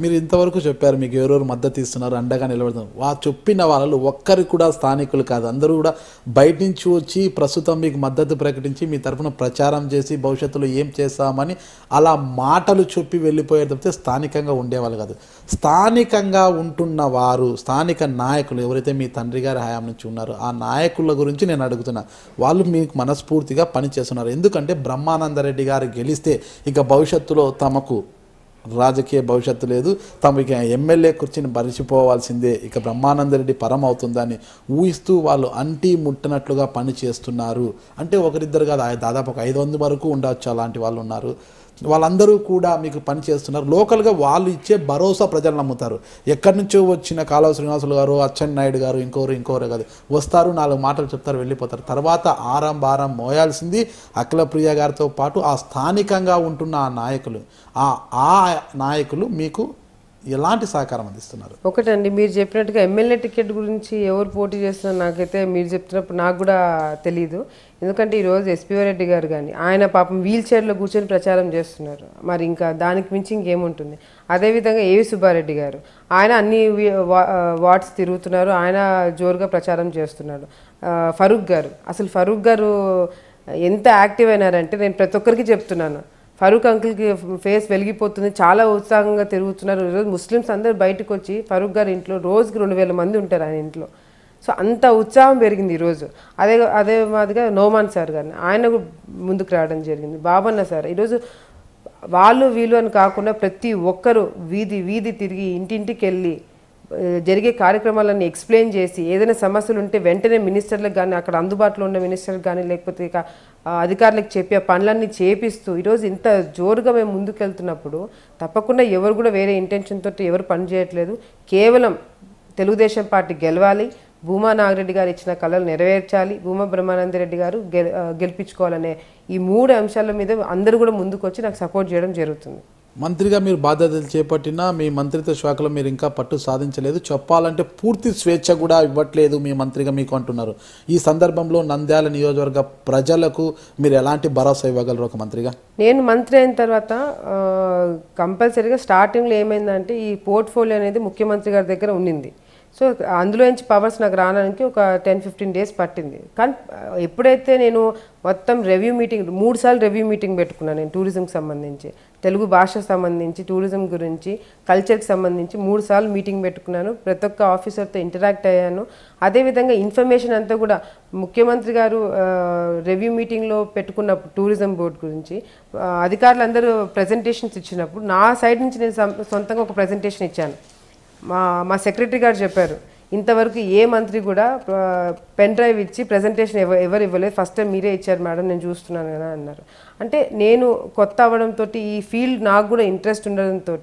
మీరు ఇంతవరకు చెప్పారు మీకు ఎవరెవరు మద్దతు ఇస్తున్నారు అండగా నిలబడుతున్నారు చెప్పిన వాళ్ళు ఒక్కరికి కూడా స్థానికులు కాదు అందరూ కూడా బయట నుంచి వచ్చి ప్రస్తుతం మీకు మద్దతు ప్రకటించి మీ తరఫున ప్రచారం చేసి భవిష్యత్తులో ఏం చేస్తామని అలా మాటలు చెప్పి వెళ్ళిపోయేది తప్పితే స్థానికంగా ఉండేవాళ్ళు కాదు. స్థానికంగా ఉంటున్న వారు స్థానిక నాయకులు ఎవరైతే మీ తండ్రి గారి హయాం నుంచి ఉన్నారో ఆ నాయకుల గురించి నేను అడుగుతున్నా. వాళ్ళు మీకు మనస్ఫూర్తిగా పనిచేస్తున్నారు. ఎందుకంటే బ్రహ్మానందరెడ్డి గారు గెలిస్తే ఇక భవిష్యత్తులో తమకు రాజకీయ భవిష్యత్తు లేదు, తమకి ఎమ్మెల్యే కుర్చీని మరిచిపోవాల్సిందే, ఇక బ్రహ్మానందరెడ్డి పరం అవుతుందని ఊహిస్తూ వాళ్ళు అంటీ ముట్టనట్లుగా పని చేస్తున్నారు. అంటే ఒకరిద్దరు కాదు, దాదాపు ఒక 500 వరకు ఉండవచ్చు అలాంటి వాళ్ళు ఉన్నారు. వాళ్ళందరూ కూడా మీకు పని చేస్తున్నారు. లోకల్గా వాళ్ళు ఇచ్చే భరోసా ప్రజలు నమ్ముతారు. ఎక్కడి నుంచో వచ్చిన కాలువ శ్రీనివాసులు గారు, అచ్చెన్నాయుడు గారు, ఇంకోరు కాదు, వస్తారు 4 మాటలు చెప్తారు వెళ్ళిపోతారు. తర్వాత ఆరం భారం మోయాల్సింది అఖిలప్రియ గారితో పాటు ఆ స్థానికంగా ఉంటున్న ఆ నాయకులు. ఆ నాయకులు మీకు ఎలాంటి సహకారం అందిస్తున్నారు? ఒకటండి, మీరు చెప్పినట్టుగా ఎమ్మెల్యే టికెట్ గురించి ఎవరు పోటీ చేస్తున్నారు నాకైతే మీరు చెప్తున్నప్పుడు నాకు కూడా తెలియదు. ఎందుకంటే ఈరోజు ఎస్పీఓ రెడ్డి గారు కానీ ఆయన పాపం వీల్ చైర్లో కూర్చొని ప్రచారం చేస్తున్నారు. మరి ఇంకా దానికి మించి ఇంకేముంటుంది. అదేవిధంగా ఏవి సుబ్బారెడ్డి గారు ఆయన అన్ని వార్డ్స్ తిరుగుతున్నారు, ఆయన జోరుగా ప్రచారం చేస్తున్నాడు. ఫరూక్ గారు ఎంత యాక్టివ్ అయినారంటే నేను ప్రతి ఒక్కరికి చెప్తున్నాను, ఫరూక్ అంకుల్కి ఫేస్ వెలిగిపోతుంది, చాలా ఉత్సాహంగా తిరుగుతున్నారు. ఈరోజు ముస్లిమ్స్ అందరూ బయటకు వచ్చి ఫరూక్ గారి ఇంట్లో రోజుకి 2000 మంది ఉంటారు ఆయన ఇంట్లో. సో అంత ఉత్సాహం పెరిగింది ఈరోజు. అదే మాదిరిగా నోమాన్ సార్ గారిని ఆయన ముందుకు రావడం జరిగింది. బాబన్న సార్ ఈరోజు వాళ్ళు వీళ్ళు అని కాకుండా ప్రతి ఒక్కరూ వీధి తిరిగి ఇంటింటికి వెళ్ళి జరిగే కార్యక్రమాలన్నీ ఎక్స్ప్లెయిన్ చేసి ఏదైనా సమస్యలు ఉంటే వెంటనే మినిస్టర్లకు కానీ అక్కడ అందుబాటులో ఉన్న మినిస్టర్లకు కానీ లేకపోతే ఇక అధికారులకు చెప్పి ఆ పనులన్నీ చేపిస్తూ ఈరోజు ఇంత జోరుగా మేము ముందుకెళ్తున్నప్పుడు తప్పకుండా ఎవరు కూడా వేరే ఇంటెన్షన్ తోటి ఎవరు పని చేయట్లేదు. కేవలం తెలుగుదేశం పార్టీ గెలవాలి, భూమా నాగిరెడ్డి గారు ఇచ్చిన కళలు నెరవేర్చాలి, భూమా బ్రహ్మానందరెడ్డి గారు గెలిపించుకోవాలనే ఈ 3 అంశాల మీద అందరూ కూడా ముందుకు వచ్చి నాకు సపోర్ట్ చేయడం జరుగుతుంది. మంత్రిగా మీరు బాధ్యతలు చేపట్టినా మీ మంత్రిత్వ శాఖలో మీరు ఇంకా పట్టు సాధించలేదు. చెప్పాలంటే పూర్తి స్వేచ్ఛ కూడా ఇవ్వట్లేదు మీ మంత్రిగా మీకు అంటున్నారు. ఈ సందర్భంలో నంద్యాల నియోజకవర్గ ప్రజలకు మీరు ఎలాంటి భరోసా ఇవ్వగలరు ఒక మంత్రిగా? నేను మంత్రి అయిన తర్వాత కంపల్సరీగా స్టార్టింగ్లో ఏమైందంటే ఈ పోర్ట్ఫోలియో అనేది ముఖ్యమంత్రి గారి దగ్గర ఉండింది. సో అందులో నుంచి పవర్స్ నాకు రావడానికి ఒక 10-15 డేస్ పట్టింది. కానీ ఎప్పుడైతే నేను మొత్తం రివ్యూ మీటింగ్ 3 సార్లు రివ్యూ మీటింగ్ పెట్టుకున్నాను నేను టూరిజంకి సంబంధించి, తెలుగు భాషకు సంబంధించి, టూరిజం గురించి, కల్చర్కి సంబంధించి 3 సార్లు మీటింగ్ పెట్టుకున్నాను. ప్రతి ఒక్క ఆఫీసర్తో ఇంటరాక్ట్ అయ్యాను. అదేవిధంగా ఇన్ఫర్మేషన్ అంతా కూడా ముఖ్యమంత్రి గారు రివ్యూ మీటింగ్లో పెట్టుకున్నప్పుడు టూరిజం బోర్డు గురించి అధికారులందరూ ప్రజెంటేషన్స్ ఇచ్చినప్పుడు నా సైడ్ నుంచి నేను సొంతంగా ఒక ప్రజెంటేషన్ ఇచ్చాను. మా సెక్రటరీ గారు చెప్పారు, ఇంతవరకు ఏ మంత్రి కూడా పెన్ డ్రైవ్ ఇచ్చి ప్రజెంటేషన్ ఎవరు ఇవ్వలేదు, ఫస్ట్ టైం మీరే ఇచ్చారు మేడం, నేను చూస్తున్నాను కదా అన్నారు. అంటే నేను కొత్త అవ్వడంతో ఈ ఫీల్డ్ నాకు కూడా ఇంట్రెస్ట్ ఉండడంతో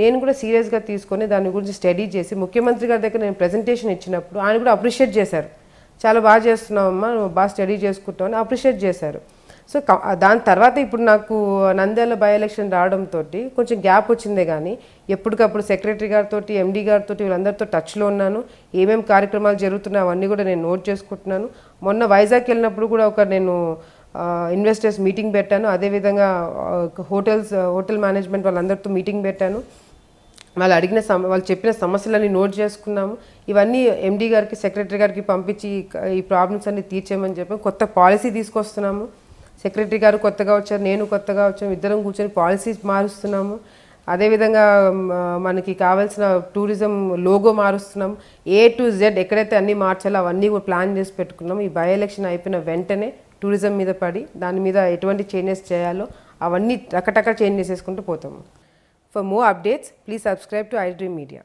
నేను కూడా సీరియస్గా తీసుకొని దాని గురించి స్టడీ చేసి ముఖ్యమంత్రి గారి దగ్గర నేను ప్రజెంటేషన్ ఇచ్చినప్పుడు ఆయన కూడా అప్రిషియేట్ చేశారు. చాలా బాగా చేస్తున్నావమ్మా, నువ్వు బాగా స్టడీ చేసుకుంటావు అని అప్రిషియేట్ చేశారు. సో దాని తర్వాత ఇప్పుడు నాకు నంద్యాల బై ఎలక్షన్ రావడంతో కొంచెం గ్యాప్ వచ్చిందే కానీ ఎప్పటికప్పుడు సెక్రటరీ గారితో, ఎండీ గారితో వీళ్ళందరితో టచ్లో ఉన్నాను. ఏమేమి కార్యక్రమాలు జరుగుతున్నాయో అవన్నీ కూడా నేను నోట్ చేసుకుంటున్నాను. మొన్న వైజాగ్ వెళ్ళినప్పుడు కూడా నేను ఇన్వెస్టర్స్ మీటింగ్ పెట్టాను. అదేవిధంగా హోటల్ మేనేజ్మెంట్ వాళ్ళందరితో మీటింగ్ పెట్టాను. వాళ్ళు చెప్పిన సమస్యలన్నీ నోట్ చేసుకున్నాము. ఇవన్నీ ఎండీ గారికి, సెక్రటరీ గారికి పంపించి ఈ ప్రాబ్లమ్స్ అన్ని తీర్చేయమని చెప్పి కొత్త పాలసీ తీసుకొస్తున్నాము. సెక్రటరీ గారు కొత్తగా వచ్చారు, నేను కొత్తగా వచ్చాము, ఇద్దరం కూర్చొని పాలసీస్ మారుస్తున్నాము. అదేవిధంగా మనకి కావాల్సిన టూరిజం లోగో మారుస్తున్నాం. A to Z ఎక్కడైతే అన్నీ మార్చాలో అవన్నీ కూడా ప్లాన్ చేసి పెట్టుకున్నాం. ఈ బై ఎలక్షన్ అయిపోయిన వెంటనే టూరిజం మీద పడి దాని మీద ఎటువంటి చేంజెస్ చేయాలో అవన్నీ టకటక చేంజ్ చేసేసుకుంటూ పోతాము. For more updates, please subscribe to iDream Media.